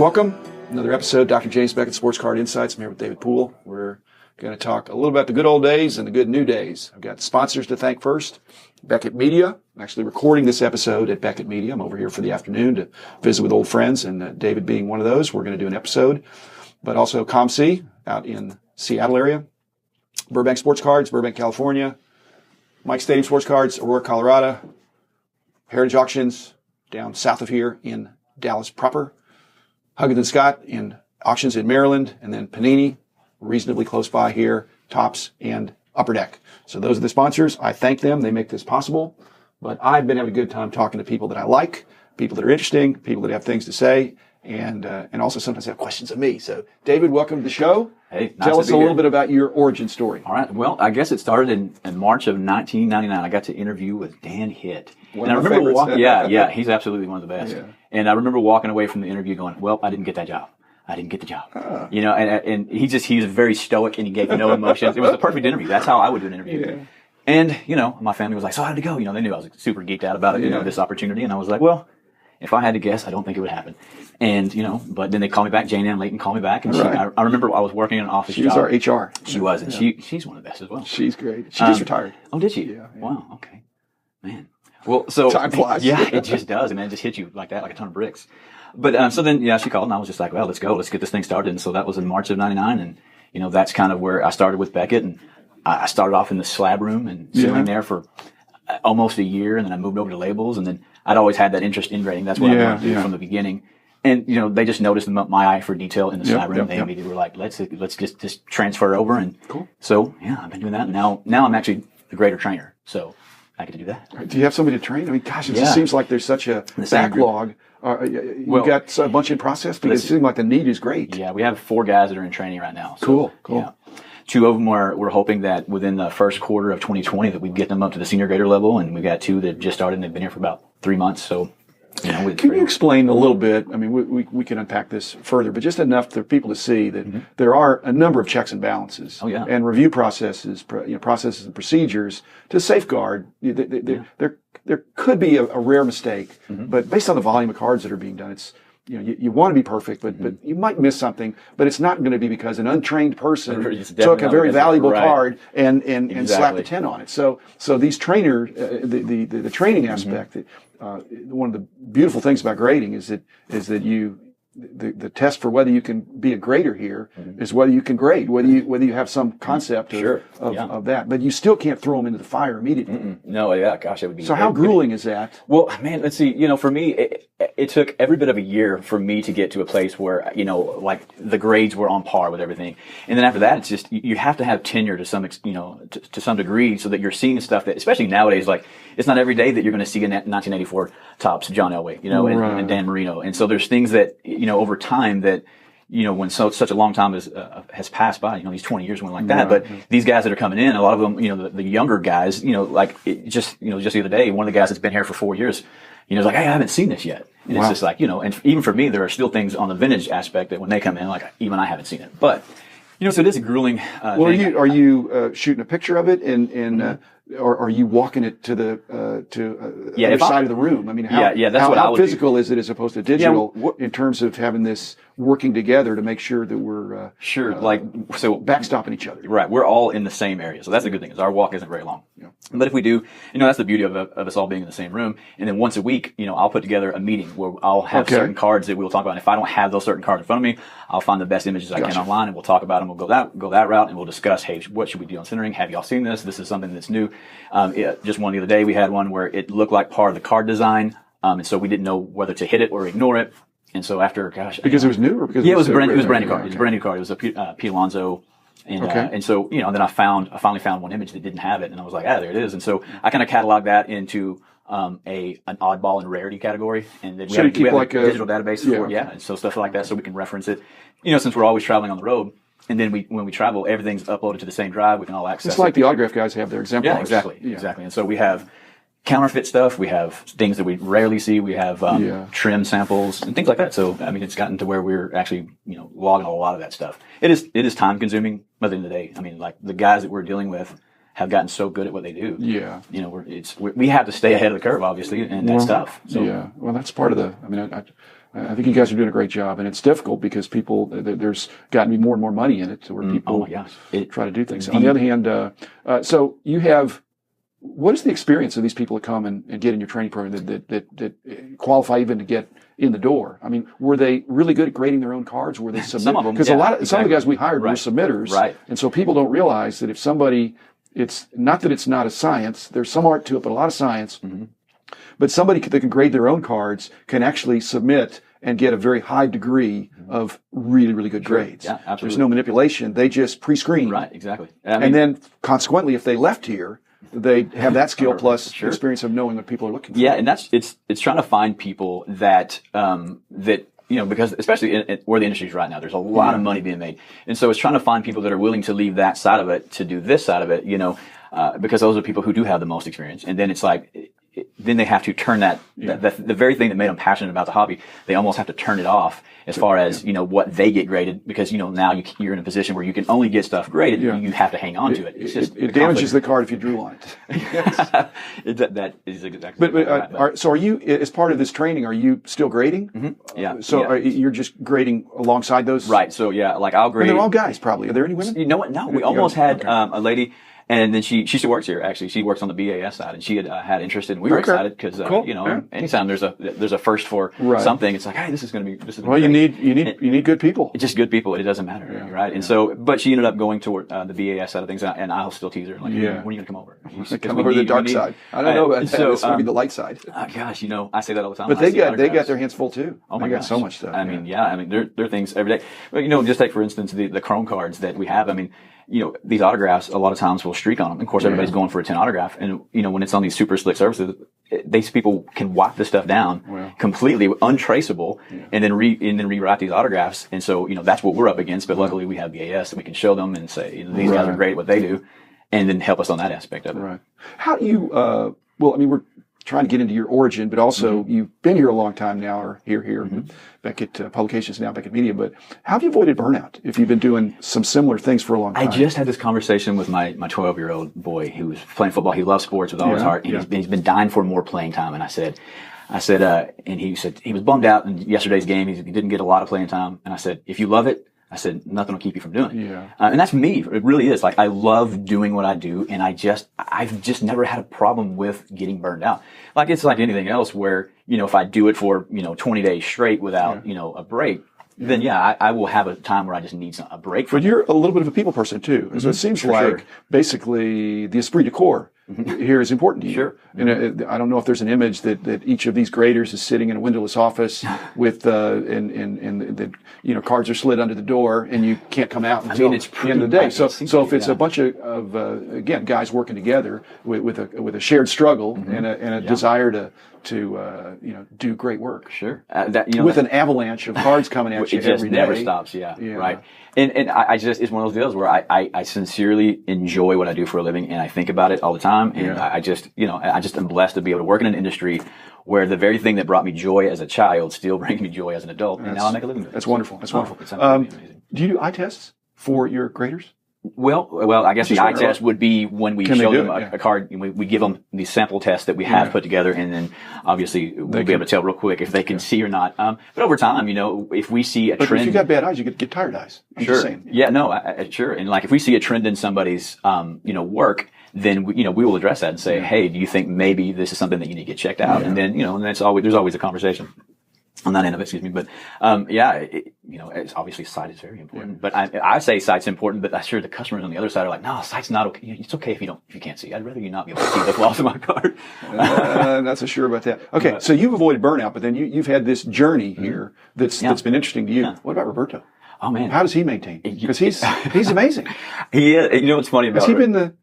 Welcome. Another episode, Dr. James Beckett, Sports Card Insights. I'm here with David Poole. We're going to talk a little about the good old days and the good new days. I've got sponsors to thank first. Beckett Media. I'm actually recording this episode at Beckett Media. I'm over here for the afternoon to visit with old friends, and David being one of those, we're going to do an episode. But also ComC out in Seattle area. Burbank Sports Cards, Burbank, California. Mike Stadium Sports Cards, Aurora, Colorado. Heritage Auctions down south of here in Dallas proper. Huggins & Scott in auctions in Maryland, and then Panini, reasonably close by here, Tops and Upper Deck. So those are the sponsors. I thank them. They make this possible. But I've been having a good time talking to people that I like, people that are interesting, people that have things to say, and also sometimes have questions of me. So, David, welcome to the show. Hey, nice Tell us to a be little here. bit about your origin story. All right. Well, I guess it started in March of 1999. I got to interview with Dan Hitt. One and I of my remember favorites. walking, yeah, he's absolutely one of the best. Yeah. And I remember walking away from the interview going, well, I didn't get that job. I didn't get the job. You know, and he was very stoic and he gave no emotions. It was the perfect interview. That's how I would do an interview. Yeah. And, you know, my family was like, so how did it go? You know, they knew I was super geeked out about it, you know, this opportunity. And I was like, well, if I had to guess, I don't think it would happen. And, you know, but then they called me back. Jane Ann Layton called me back. And I remember I was working in an office job. She was our HR. She was. And she's one of the best as well. She's great. She just retired. Oh, did she? Yeah. Wow. Okay. Man. Well, so. Time flies. Yeah, it just does. And it just hits you like that, like a ton of bricks. But, so then, she called and I was just like, well, let's go. Let's get this thing started. And so that was in March of 99. And, you know, that's kind of where I started with Beckett. And I started off in the slab room and sitting there for almost a year. And then I moved over to labels. And then I'd always had that interest in grading. That's what I wanted to do from the beginning. And, you know, they just noticed my eye for detail in the slab room. They immediately were like, let's just transfer over. And so, I've been doing that. Now I'm actually the grader trainer. So I get to do that. Do you have somebody to train? I mean, gosh, it just seems like there's such a backlog. You got a bunch in process because it seems like the need is great. Yeah, we have 4 guys that are in training right now. So, Cool. Yeah. 2 of them we're hoping that within the first quarter of 2020 that we get them up to the senior grader level, and we've got 2 that just started and they've been here for about 3 months. So, you know, can you explain a little bit? I mean, we can unpack this further, but just enough for people to see that there are a number of checks and balances and review processes, processes and procedures to safeguard. There could be a rare mistake, but based on the volume of cards that are being done, it's you want to be perfect, but you might miss something. But it's not going to be because an untrained person took a very valuable card and slapped a 10 on it. So these trainers, the training aspect. One of the beautiful things about grading is that the test for whether you can be a grader here is whether you can grade, whether you have some concept of that, but you still can't throw them into the fire immediately. No, yeah, gosh, it would be. So how grueling is that? Well, man, let's see. You know, for me, it took every bit of a year for me to get to a place where like the grades were on par with everything, and then after that, it's just you have to have tenure to some to some degree so that you're seeing stuff that, especially nowadays, like it's not every day that you're going to see a 1984 Tops John Elway, and Dan Marino, and so there's things that over time that, when such a long time has passed by, these 20 years went like that. But these guys that are coming in, a lot of them, the younger guys, like just the other day, one of the guys that's been here for 4 years, is like, hey, I haven't seen this yet. And it's just like, and even for me, there are still things on the vintage aspect that when they come in, like even I haven't seen it. But, so it is a grueling thing. Are you shooting a picture of it or are you walking it to the other side of the room? I mean, how physical is it as opposed to digital in terms of having this working together to make sure that we're backstopping each other? Right, we're all in the same area, so that's the good thing is our walk isn't very long. Yeah. But if we do, that's the beauty of us all being in the same room. And then once a week, I'll put together a meeting where I'll have certain cards that we'll talk about. And if I don't have those certain cards in front of me, I'll find the best images I can online, and we'll talk about them. We'll go that route, and we'll discuss, hey, what should we do on centering? Have y'all seen this? This is something that's new. Just one the other day, we had one where it looked like part of the card design, and so we didn't know whether to hit it or ignore it. And so after, because it was new, or because it was a brand new card. It was a brand new card. It was a P. Alonso. And so, then I finally found one image that didn't have it, and I was like, there it is. And so I kind of cataloged that into an oddball and rarity category, and then we have a digital database for it, and so stuff like that, so we can reference it. Since we're always traveling on the road, and then when we travel, everything's uploaded to the same drive. We can all access. It's like the autograph guys have their exemplars. Yeah, exactly. And so we have counterfeit stuff. We have things that we rarely see. We have trim samples and things like that. So I mean, it's gotten to where we're actually logging a lot of that stuff. It is time consuming. At the end of the day, I mean, like the guys that we're dealing with have gotten so good at what they do. Yeah. We have to stay ahead of the curve, obviously, and that's tough. So. Yeah. Well, that's part of the. I mean, I think you guys are doing a great job, and it's difficult because there's got to be more and more money in it to where people try to do things. On the other hand, so you have. What is the experience of these people that come and get in your training program that qualify even to get in the door? I mean, were they really good at grading their own cards? Were they submit? Some of them, because some of the guys we hired were submitters, right? And so people don't realize that if somebody, it's not that it's not a science. There's some art to it, but a lot of science. Mm-hmm. But somebody that can grade their own cards can actually submit and get a very high degree of really, really good grades. Yeah, absolutely. There's no manipulation. They just pre-screen. Right, exactly. And then consequently, if they left here, they have that skill plus experience of knowing what people are looking for. Yeah, and it's trying to find people that because especially in where the industry is right now, there's a lot of money being made, and so it's trying to find people that are willing to leave that side of it to do this side of it. Because those are people who do have the most experience, and then it's like. Then they have to turn the very thing that made them passionate about the hobby, they almost have to turn it off as far as, what they get graded, because, now you're in a position where you can only get stuff graded. Yeah. You have to hang on to it. It's just it damages the card if you drew on it. That is exactly. But so are you, as part of this training, are you still grading? Mm-hmm. Yeah. So you're just grading alongside those? Right. So like I'll grade. And they're all guys probably. Are there any women? You know what? No, we almost had a lady. And then she still works here, actually. She works on the BAS side, and she had interest in. We were excited because anytime there's a first for something, it's like, hey, this is going to be. Well, you need good people. It's just good people. It doesn't matter, right? And so, but she ended up going toward the BAS side of things, and I'll still tease her like, when are you going to come over? Come over to the dark side. I don't know about that. This would be the light side. Gosh, I say that all the time. But they got their hands full too. Oh my gosh, so much stuff. I mean, there are things every day. But just take for instance the Chrome cards that we have. I mean. These autographs, a lot of times we'll streak on them. Of course, everybody's going for a 10 autograph. And, when it's on these super slick surfaces, these people can wipe this stuff down completely untraceable and then rewrite these autographs. And so, that's what we're up against. But luckily we have BAS and we can show them and say, these guys are great at what they do and then help us on that aspect of it. Right. How do you, we're trying to get into your origin, but also you've been here a long time now, or here, back at Publications now, back at Media. But how have you avoided burnout if you've been doing some similar things for a long time? I just had this conversation with my 12-year-old boy who was playing football. He loves sports with all his heart, and he's been dying for more playing time. And I said, and he said he was bummed out in yesterday's game. He didn't get a lot of playing time. And I said, if you love it, I said, nothing will keep you from doing it. Yeah. And that's me. It really is. Like, I love doing what I do, and I've just never had a problem with getting burned out. Like, it's like anything else where, if I do it for, 20 days straight without, a break, then I will have a time where I just need a break. But you're a little bit of a people person too. So it seems like basically the esprit de corps here is important to you. Sure. And I don't know if there's an image that each of these graders is sitting in a windowless office with and the cards are slid under the door and you can't come out until it's the end of the day. So if it's a bunch of again guys working together with a shared struggle and a desire to do great work. Sure. With an avalanche of cards coming at you every day. It just never stops. Yeah. Right. And I just, it's one of those deals where I sincerely enjoy what I do for a living and I think about it all the time. And I just am blessed to be able to work in an industry where the very thing that brought me joy as a child still brings me joy as an adult. And now I make a living with it. That's wonderful. That's wonderful. It's amazing. Do you do eye tests for your graders? Well, I guess the eye test would be when we show them a card, and we give them these sample tests that we have put together, and then obviously we'll be able to tell real quick if they can see or not. But over time, if we see a trend. But if you got bad eyes, you get tired eyes. I'm just saying. Yeah, no, sure. And like if we see a trend in somebody's, work, then we will address that and say, hey, do you think maybe this is something that you need to get checked out? And then, and there's always a conversation on that end of it, excuse me. But, it's obviously sight is very important, but I say sight's important, but I'm sure the customers on the other side are like, no, sight's not okay. It's okay if you can't see. I'd rather you not be able to see the flaws of my card. Not so sure about that. Okay. So you've avoided burnout, but then you've had this journey here that's been interesting to you. Yeah. What about Roberto? Oh man. How does he maintain? Because he's amazing. He is. What's funny about Has he been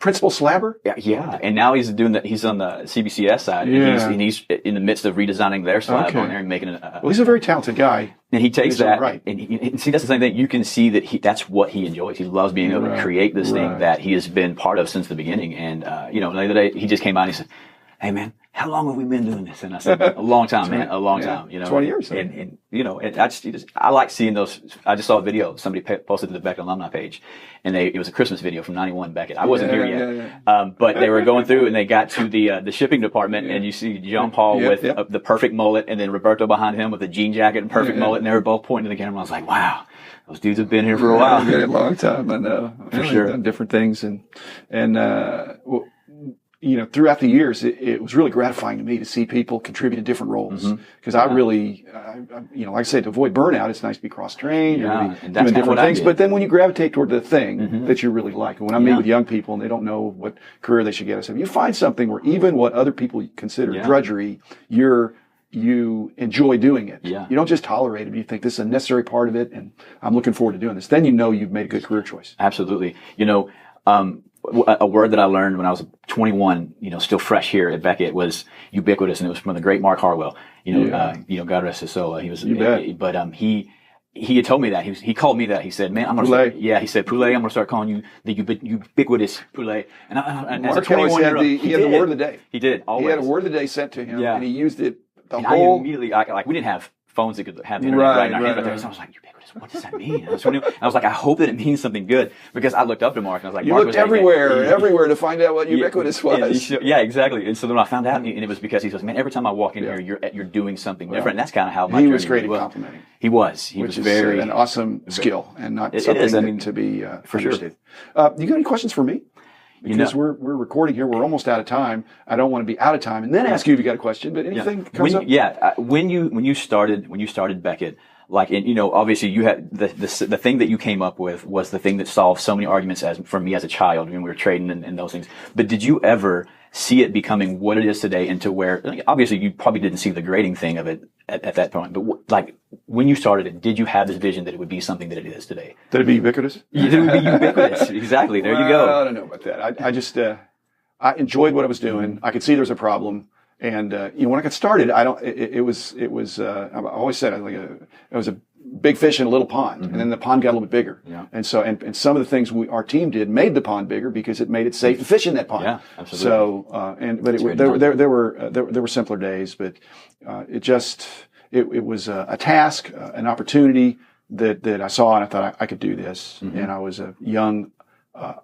principal slabber? Yeah. And now he's doing that. He's on the CBCS side. Yeah. And he's in the midst of redesigning their slab on there and making it. Well, he's a very talented guy. And he takes that, and see, that's the same thing. You can see that that's what he enjoys. He loves being able to create this thing that he has been part of since the beginning. And, the other day, he just came out and he said, hey man, how long have we been doing this? And I said, a long time, man, a long time, 20 years. And I like seeing those. I just saw a video somebody posted to the Beckett alumni page, and it was a Christmas video from '91 Beckett. I wasn't here yet, but they were going through and they got to the shipping department, and you see John Paul with the perfect mullet, and then Roberto behind him with the jean jacket and perfect mullet, and they were both pointing to the camera. I was like, wow, those dudes have been here for a while. A long time, I know. For sure. Done different things, and throughout the years, it was really gratifying to me to see people contribute in different roles. Because I really, like I said, to avoid burnout, it's nice to be cross-trained and doing different things. But then when you gravitate toward the thing that you really like, and when I meet with young people and they don't know what career they should get, I say, you find something where even what other people consider drudgery, you enjoy doing it. Yeah. You don't just tolerate it. You think this is a necessary part of it, and I'm looking forward to doing this. Then you've made a good career choice. Absolutely. A word that I learned when I was 21, still fresh here at Beckett, was ubiquitous, and it was from the great Mark Harwell. God rest his soul. He was, but he had told me that he called me that. He said, "Man, I'm gonna he said, Poole, I'm gonna start calling you the ubiquitous Poole." And Mark always had he had the word of the day. He did always. He had a word of the day sent to him, and he used it the and whole. I immediately, we didn't have phones that could have the internet right in our hands, but so I was like, ubiquitous. What does that mean? I was like, I hope that it means something good, because I looked up to Mark and I was like, you looked everywhere to find out what ubiquitous was. Yeah, exactly. And so then I found out, and it was because he says, man, every time I walk in here, you're doing something different. And that's kind of how my he was great at complimenting. He was very an awesome skill, and not something to be understated. You got any questions for me? Because we're recording here, we're almost out of time. I don't want to be out of time and then ask you if you got a question. But anything comes up? When you started Beckett, obviously you had the thing that you came up with was the thing that solved so many arguments for me as a child when we were trading and those things. But did you ever see it becoming what it is today, into where obviously you probably didn't see the grading thing of it at that point, but when you started it, did you have this vision that it would be something that it is today? That it'd be ubiquitous? It would be ubiquitous. Exactly. There you go. I don't know about that. I just I enjoyed what I was doing. I could see there was a problem. And when I got started, it was I always said it was a big fish in a little pond, and then the pond got a little bit bigger. Yeah. And so and some of the things our team did made the pond bigger because it made it safe to fish in that pond. Yeah, absolutely. So there were simpler days, but it was a task, an opportunity that I saw, and I thought I could do this. And I was a young,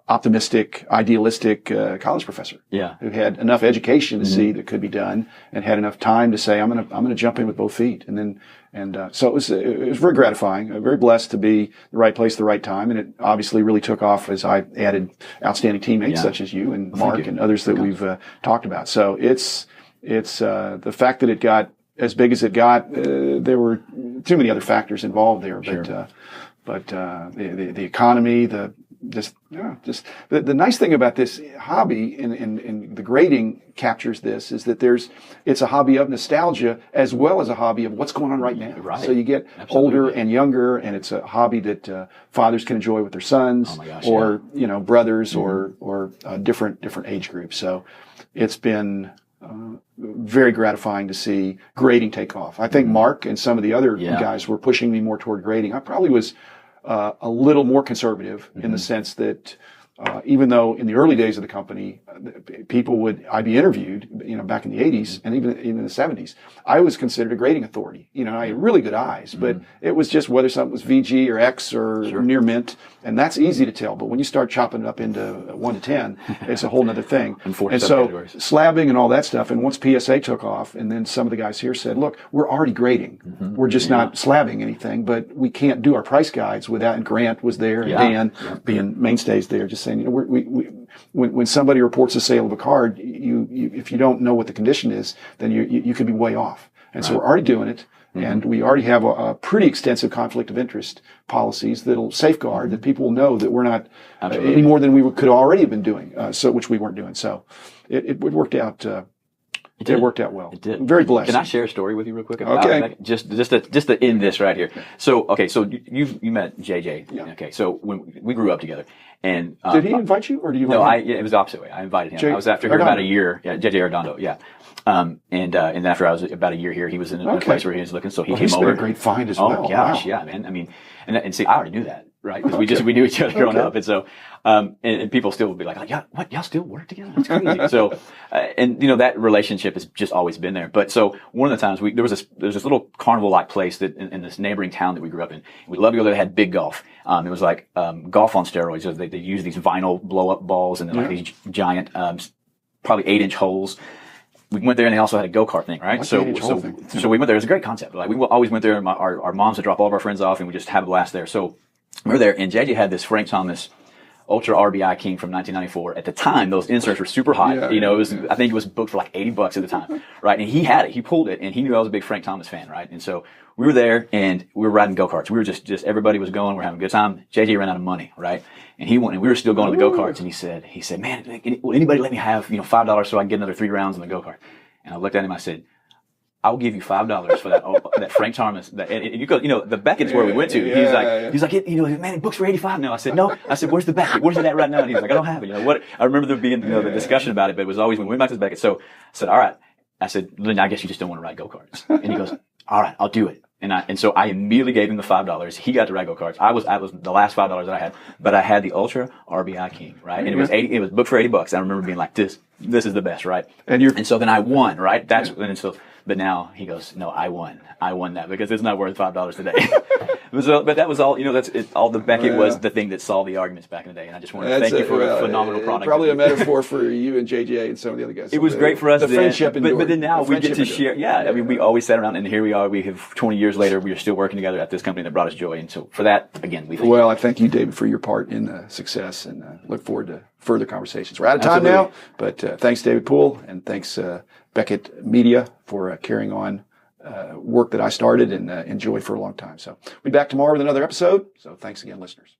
optimistic, idealistic college professor who had enough education to see that it could be done, and had enough time to say, I'm gonna jump in with both feet. So it was very gratifying, very blessed to be the right place, the right time, and it obviously really took off as I added outstanding teammates such as you and Mark and others that we've talked about. So it's the fact that it got as big as it got. There were too many other factors involved there, but the economy, the nice thing about this hobby, and the grading captures this, is that it's a hobby of nostalgia as well as a hobby of what's going on right now. Right. So you get older and younger, and it's a hobby that fathers can enjoy with their sons, brothers, or different age groups. So it's been very gratifying to see grading take off. I think Mark and some of the other guys were pushing me more toward grading. I probably was a little more conservative in the sense that even though in the early days of the company, I'd be interviewed, back in the 80s and even in the 70s, I was considered a grading authority. I had really good eyes, but it was just whether something was VG or X or near mint, and that's easy to tell. But when you start chopping it up into 1 to 10, it's a whole nother thing. And so slabbing and all that stuff, and once PSA took off, and then some of the guys here said, look, we're already grading. We're just not slabbing anything, but we can't do our price guides without, and Grant was there, and Dan being mainstays there, just saying, when somebody reports a sale of a card, if you don't know what the condition is, then you could be way off. And so we're already doing it, and we already have a pretty extensive conflict of interest policies that'll safeguard that people will know that we're not any more than we could already have been doing, which we weren't doing. So it worked out. It worked out well. It did. I'm very blessed. Can I share a story with you real quick? Okay. Just to end this right here. So you met JJ. Yeah. Okay. So when we grew up together, and did he invite you, or do you? No, it was the opposite way. I invited him. I was after here about a year. Yeah, JJ Arredondo. Yeah. And after I was about a year here, he was in a place where he was looking, so he came over. He's been a great find as well. Oh gosh, yeah, man. I mean, and see, I already knew that. right? Because we knew each other growing up. And so, and people still would be like, yeah, what? Y'all still work together? That's crazy. So, and that relationship has just always been there. But so one of the times there was this little carnival-like place that in this neighboring town that we grew up in. We loved to go there. They had big golf. It was like, golf on steroids. So they use these vinyl blow-up balls and then like these giant, probably 8-inch holes. We went there and they also had a go-kart thing, right? So we went there. It was a great concept. Like we always went there and our moms would drop all of our friends off and we just have a blast there. So we were there and JJ had this Frank Thomas Ultra RBI King from 1994. At the time, those inserts were super hot. I think it was booked for like $80 at the time, right? And he had it. He pulled it and he knew I was a big Frank Thomas fan, right? And so we were there and we were riding go-karts. We were just everybody was going. We were having a good time. JJ ran out of money, right? And he went and we were still going to the go-karts and he said, man, will anybody let me have, $5 so I can get another 3 rounds on the go-kart? And I looked at him, I said, I'll give you $5 for that Frank Thomas. And you go, the Beckett's where we went to. He's like, man, it books for 85 now. I said, no. I said, where's the Beckett? Where's it at right now? And he's like, I don't have it. What? I remember there being, the discussion about it, but it was always when we went back to the Beckett. So I said, all right. I said, Lynn, I guess you just don't want to ride go-karts. And he goes, all right, I'll do it. And so I immediately gave him the $5. He got to ride go-karts. I was the last $5 that I had, but I had the Ultra RBI King, right? And it was booked for $80. I remember being like, this is the best, right? And so then I won, right? But now he goes, no, I won that because it's not worth $5 today. But that was all, all the Beckett was the thing that solved the arguments back in the day. And I just want to thank you for a phenomenal product. Probably a metaphor for you and JJ and some of the other guys. It was great for us. The friendship endured. But then now we get to share. Yeah. I mean, we always sat around and here we are. We have 20 years later. We are still working together at this company that brought us joy. And so for that, again, we thank you. I thank you, David, for your part in the success and look forward to further conversations. We're out of time now, but thanks, David Poole, and thanks, Beckett Media, for carrying on work that I started and enjoyed for a long time. So we'll be back tomorrow with another episode. So thanks again, listeners.